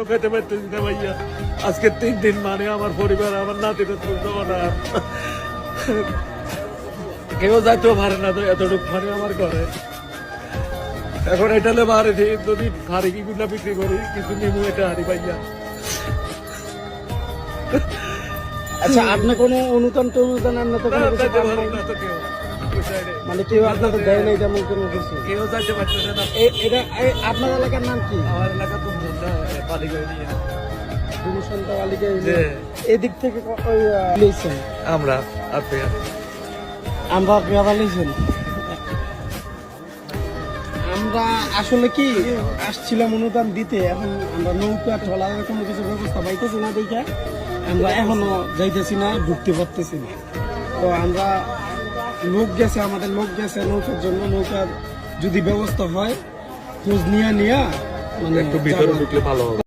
খেতে পারতেছি না ভাইয়া। আজকে 3 দিন মানে আমার পরিবার, আমার নাতিটা তুলতে না, কেউ যাইতেও পারে না, তো এতটুকু পানি আমার ঘরে। এখন এটালে বাড়ি যদি হাড়ি গুলা বিক্রি করি কিছু নিবো, এটা হাড়ি ভাইয়া। আচ্ছা, আপনি কোনো অনুদান আনলে তো কোনো কিছু পান নাই? না তো কেউ, মানে কেউ আপনাদের দেয় নাই তেমন কোনো কিছু? কেউ যাইতে পারতেছে না। এটা আপনার এলাকার নাম কি? আমার এলাকা তো পালিগঞ্জ নিয়ে গুরুসন্তা বালিকা যে এদিক থেকে ওই লিয়েছেন আমরা আপনি আমরা পেয়ারা লিয়েছেন। আমরা আসলে কি আসছিলাম অনুদান দিতে, এখন আমরা নৌকা ট্রলারের কোনো কিছু ব্যবস্থা পাইতেছি না দেখে আমরা এখনো যাইতেছি না, ঢুকতে পারতেছি না। তো আমরা লোক গেছে, আমাদের লোক গেছে নৌকার জন্য, নৌকার যদি ব্যবস্থা হয় খোঁজ নিয়ে মানে একটু ভিতরে ঢুকলে ভালো হবে।